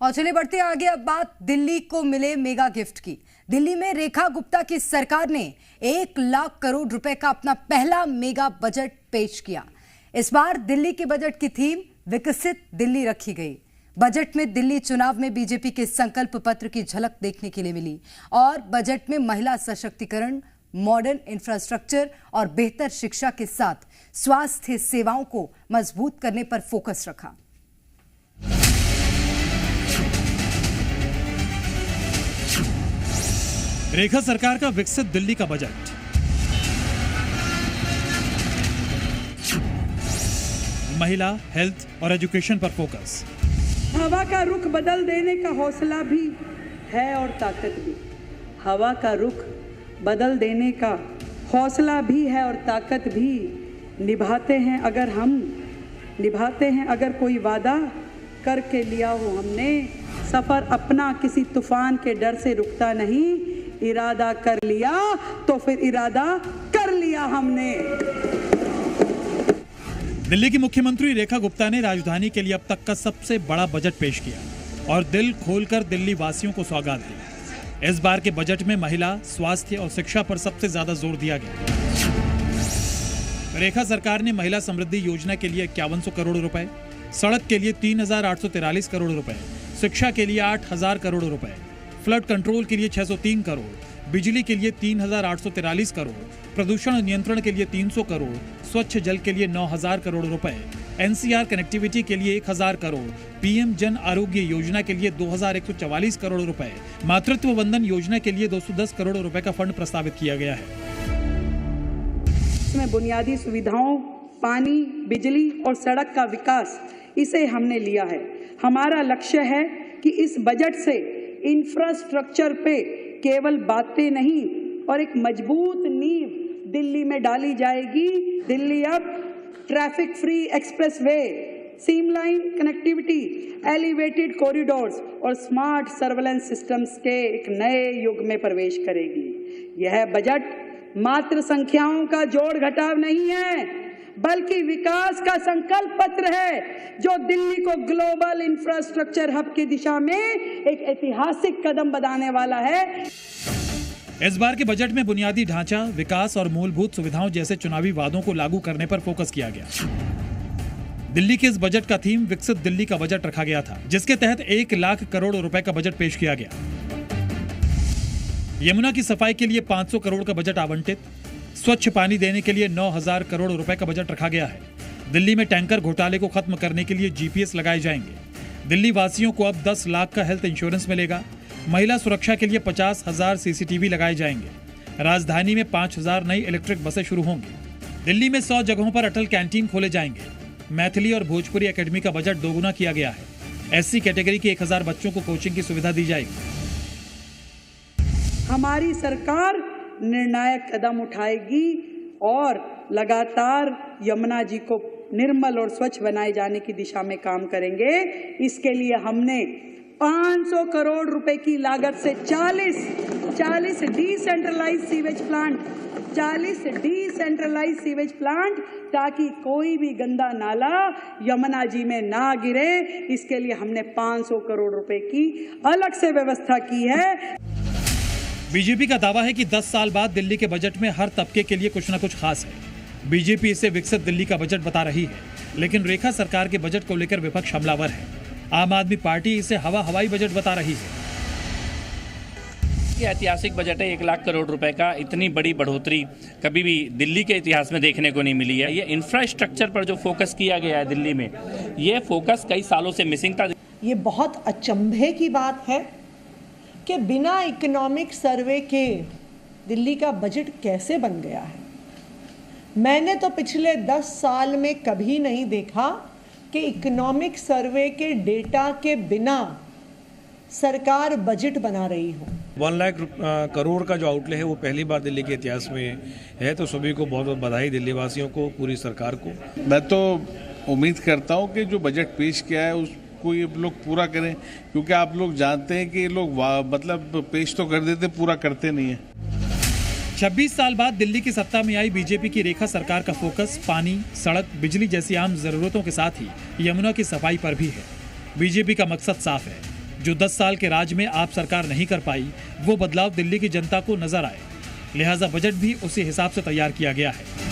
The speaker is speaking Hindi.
और चलिए बढ़ते आगे। अब बात दिल्ली को मिले मेगा गिफ्ट की। दिल्ली में रेखा गुप्ता की सरकार ने 1 लाख करोड़ रुपए का अपना पहला मेगा बजट पेश किया। इस बार दिल्ली के बजट की थीम विकसित दिल्ली रखी गई। बजट में दिल्ली चुनाव में बीजेपी के संकल्प पत्र की झलक देखने के लिए मिली और बजट में महिला सशक्तिकरण, मॉडर्न इंफ्रास्ट्रक्चर और बेहतर शिक्षा के साथ स्वास्थ्य सेवाओं को मजबूत करने पर फोकस रखा। रेखा सरकार का विकसित दिल्ली का बजट। महिला, हेल्थ और एजुकेशन पर फोकस। हवा का रुख बदल देने का हौसला भी है और ताकत भी। हवा का रुख बदल देने का हौसला भी है और ताकत भी। निभाते हैं अगर कोई वादा करके लिया हो हमने। सफर अपना किसी तूफान के डर से रुकता नहीं। इरादा कर लिया तो फिर इरादा कर लिया हमने। दिल्ली की मुख्यमंत्री रेखा गुप्ता ने राजधानी के लिए अब तक का सबसे बड़ा बजट पेश किया और दिल खोलकर दिल्ली वासियों को सौगात दी। इस बार के बजट में महिला, स्वास्थ्य और शिक्षा पर सबसे ज्यादा जोर दिया गया। रेखा सरकार ने महिला समृद्धि योजना के लिए 5100 करोड़ रुपए, सड़क के लिए 3843 करोड़ रुपए, शिक्षा के लिए 8000 करोड़ रुपए, फ्लड कंट्रोल के लिए 603 करोड़, बिजली के लिए 3843 करोड़, प्रदूषण नियंत्रण के लिए 300 करोड़, स्वच्छ जल के लिए 9000 करोड़ रुपए, एनसीआर कनेक्टिविटी के लिए 1000 करोड़, पीएम जन आरोग्य योजना के लिए 2144 करोड़ रुपए, मातृत्व वंदन योजना के लिए 210 करोड़ रुपए का फंड प्रस्तावित किया गया है। इसमें बुनियादी सुविधाओं, पानी, बिजली और सड़क का विकास, इसे हमने लिया है। हमारा लक्ष्य है कि इस बजट से इंफ्रास्ट्रक्चर पे केवल बातें नहीं और एक मजबूत नींव दिल्ली में डाली जाएगी। दिल्ली अब ट्रैफिक फ्री एक्सप्रेसवे, सीमलाइन कनेक्टिविटी, एलिवेटेड कॉरिडोर्स और स्मार्ट सर्वेलेंस सिस्टम्स के एक नए युग में प्रवेश करेगी। यह बजट मात्र संख्याओं का जोड़ घटाव नहीं है, बल्कि विकास का संकल्प पत्र है जो दिल्ली को ग्लोबल इंफ्रास्ट्रक्चर हब की दिशा में एक ऐतिहासिक कदम बढ़ाने वाला है। इस बार के बजट में बुनियादी ढांचा, विकास और मूलभूत सुविधाओं जैसे चुनावी वादों को लागू करने पर फोकस किया गया। दिल्ली के इस बजट का थीम विकसित दिल्ली का बजट रखा गया था, जिसके तहत 1 लाख करोड़ रुपए का बजट पेश किया गया। यमुना की सफाई के लिए 500 करोड़ का बजट आवंटित, स्वच्छ पानी देने के लिए 9000 करोड़ रुपए का बजट रखा गया है। दिल्ली में टैंकर घोटाले को खत्म करने के लिए जीपीएस लगाए जाएंगे। दिल्ली वासियों को अब 10 लाख का हेल्थ इंश्योरेंस मिलेगा। महिला सुरक्षा के लिए 50,000 सीसीटीवी लगाए जाएंगे। राजधानी में 5000 नई इलेक्ट्रिक बसें शुरू होंगी। दिल्ली में 100 जगहों पर अटल कैंटीन खोले जाएंगे। मैथिली और भोजपुरी एकेडमी का बजट दोगुना किया गया है। एससी कैटेगरी के 1000 बच्चों को कोचिंग की सुविधा दी जाएगी। हमारी सरकार निर्णायक कदम उठाएगी और लगातार यमुना जी को निर्मल और स्वच्छ बनाए जाने की दिशा में काम करेंगे। इसके लिए हमने 500 करोड़ रुपए की लागत से 40 डिसेंट्रलाइज्ड सीवेज प्लांट ताकि कोई भी गंदा नाला यमुना जी में ना गिरे, इसके लिए हमने 500 करोड़ रुपए की अलग से व्यवस्था की है। बीजेपी का दावा है कि 10 साल बाद दिल्ली के बजट में हर तबके के लिए कुछ न कुछ खास है। बीजेपी इसे विकसित दिल्ली का बजट बता रही है, लेकिन रेखा सरकार के बजट को लेकर विपक्ष हमलावर है। आम आदमी पार्टी इसे हवाई बजट बता रही है। ये ऐतिहासिक बजट है, 1 लाख करोड़ रुपए का। इतनी बड़ी बढ़ोतरी कभी भी दिल्ली के इतिहास में देखने को नहीं मिली है। ये इंफ्रास्ट्रक्चर पर जो फोकस किया गया है दिल्ली में, ये फोकस कई सालों से मिसिंग था। ये बहुत अचंभे की बात है कि बिना इकोनॉमिक सर्वे के दिल्ली का बजट कैसे बन गया है। मैंने तो पिछले 10 साल में कभी नहीं देखा कि इकोनॉमिक सर्वे के डेटा के बिना सरकार बजट बना रही हो। 1 लाख करोड़ का जो आउटले है वो पहली बार दिल्ली के इतिहास में है, तो सभी को बहुत बहुत बधाई, दिल्ली वासियों को, पूरी सरकार को। मैं तो उम्मीद करता हूँ कि जो बजट पेश किया है उसको ये लोग पूरा करें, क्योंकि आप लोग जानते हैं कि ये लोग मतलब पेश तो कर देते, पूरा करते नहीं है। 26 साल बाद दिल्ली की सत्ता में आई बीजेपी की रेखा सरकार का फोकस पानी, सड़क, बिजली जैसी आम जरूरतों के साथ ही यमुना की सफाई पर भी है। बीजेपी का मकसद साफ है, जो 10 साल के राज में आप सरकार नहीं कर पाई, वो बदलाव दिल्ली की जनता को नजर आए। लिहाजा बजट भी उसी हिसाब से तैयार किया गया है।